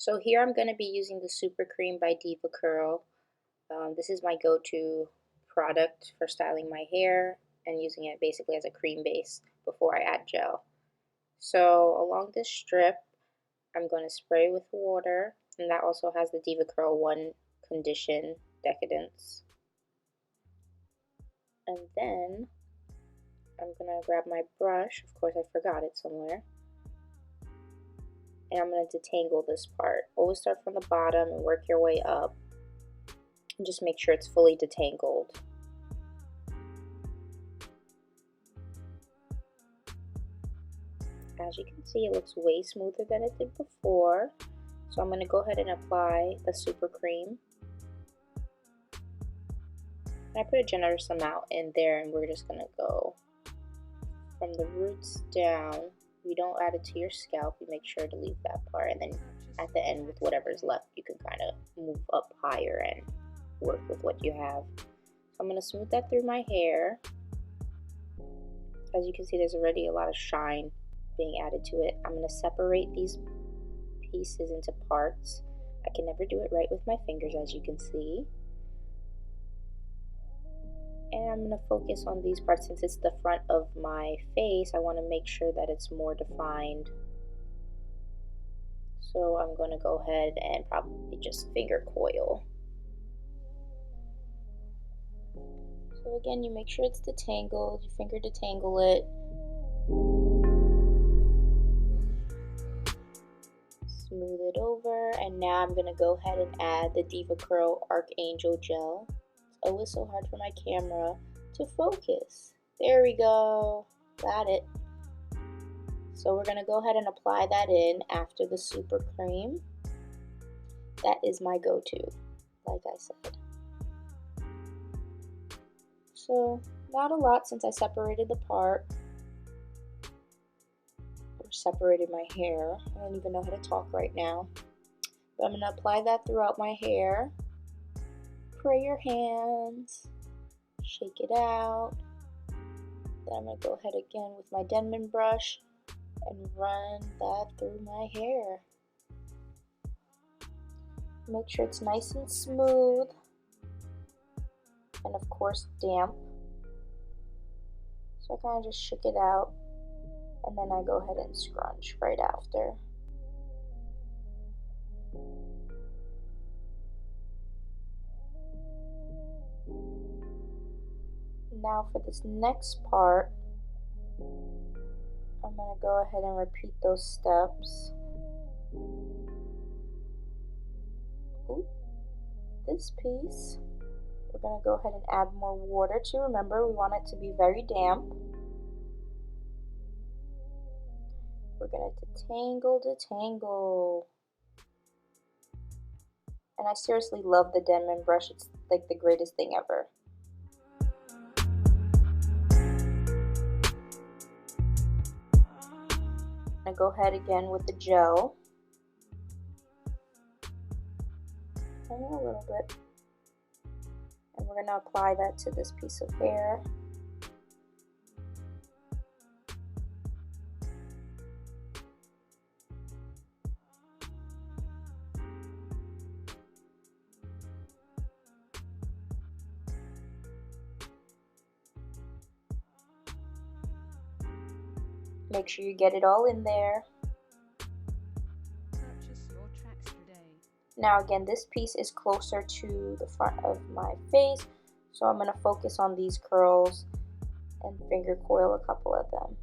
So here I'm going to be using the Super Cream by DEVA CURL. This is my go-to product for styling my hair and using it basically as a cream base before I add gel. So along this strip, I'm going to spray with water, and that also has the DEVA CURL 1 Condition Decadence. And then I'm going to grab my brush. Of course, I forgot it somewhere. And I'm going to detangle this part. Always start from the bottom and work your way up. And just make sure it's fully detangled. As you can see, it looks way smoother than it did before. So I'm going to go ahead and apply the Super Cream. And I put a generous amount in there, and we're just going to go from the roots down. You don't add it to your scalp, you make sure to leave that part, and then at the end with whatever's left you can kind of move up higher and work with what you have. So I'm going to smooth that through my hair. As you can see, there's already a lot of shine being added to it. I'm going to separate these pieces into parts. I can never do it right with my fingers, as you can see. And I'm going to focus on these parts. Since it's the front of my face, I want to make sure that it's more defined. So I'm going to go ahead and probably just finger coil. So again, you make sure it's detangled, you finger detangle it. Smooth it over, and now I'm going to go ahead and add the DEVA CURL Archangel Gel. Always so hard for my camera to focus. There we go. Got it. So we're going to go ahead and apply that in after the Super Cream. That is my go-to, like I said. So not a lot since I separated the part. Or separated my hair. I don't even know how to talk right now. But I'm going to apply that throughout my hair. Spray your hands, shake it out. Then I'm going to go ahead again with my Denman brush and run that through my hair. Make sure it's nice and smooth, and of course damp. So I kind of just shook it out, and then I go ahead and scrunch right after. Now for this next part, I'm going to go ahead and repeat those steps. Ooh, this piece, we're going to go ahead and add more water to. Remember, we want it to be very damp. We're going to detangle. And I seriously love the Denman brush. It's like the greatest thing ever. I'm going to go ahead again with the gel. Only a little bit. And we're going to apply that to this piece of hair. Make sure you get it all in there. Now again, this piece is closer to the front of my face, so I'm going to focus on these curls and finger coil a couple of them.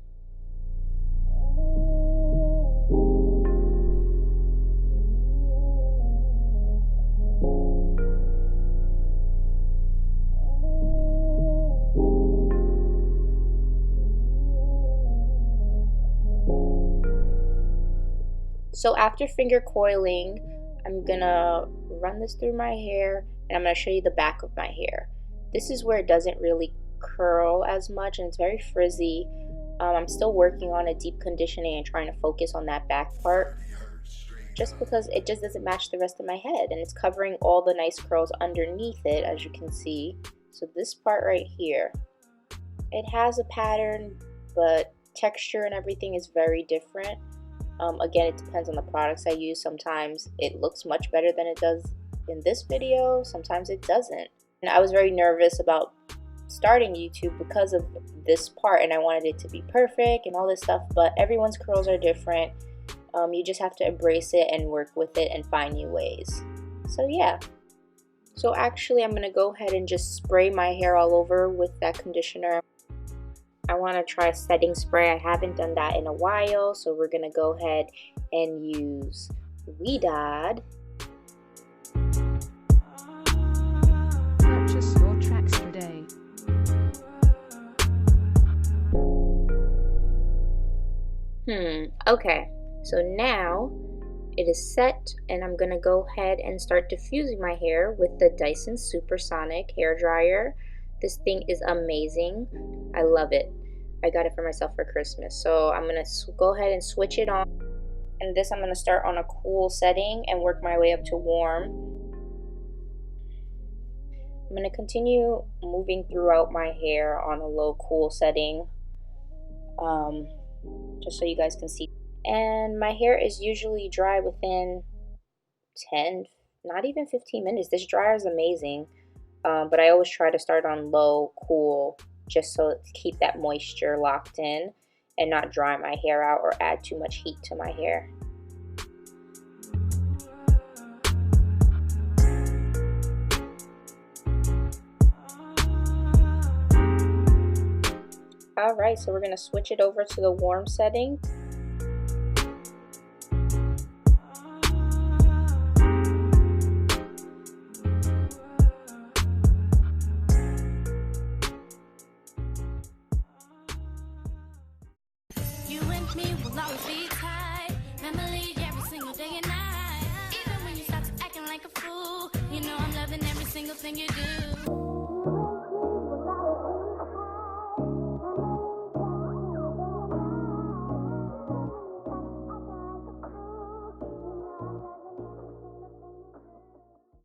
So after finger coiling, I'm gonna run this through my hair, and I'm gonna show you the back of my hair. This is where it doesn't really curl as much, and it's very frizzy. I'm still working on a deep conditioning and trying to focus on that back part, just because it just doesn't match the rest of my head, and it's covering all the nice curls underneath it, as you can see. So this part right here, it has a pattern, but texture and everything is very different. Again, it depends on the products I use. Sometimes it looks much better than it does in this video, sometimes it doesn't. And I was very nervous about starting YouTube because of this part, and I wanted it to be perfect and all this stuff, but everyone's curls are different. You just have to embrace it and work with it and find new ways. So yeah. So actually I'm gonna go ahead and just spray my hair all over with that conditioner. I want to try setting spray. I haven't done that in a while, so we're gonna go ahead and use Weedad. Purchase your tracks today. Okay, so now it is set, and I'm gonna go ahead and start diffusing my hair with the Dyson Supersonic hair dryer. This thing is amazing. I love it. I got it for myself for Christmas. So I'm gonna go ahead and switch it on. And this I'm gonna start on a cool setting and work my way up to warm. I'm gonna continue moving throughout my hair on a low cool setting, just so you guys can see. And my hair is usually dry within 10, not even 15 minutes. This dryer is amazing. But I always try to start on low cool, just so to keep that moisture locked in and not dry my hair out or add too much heat to my hair. Alright, so we're going to switch it over to the warm setting. Me will always be tight. Memory every single day and night. Even when you start to acting like a fool, you know I'm loving every single thing you do.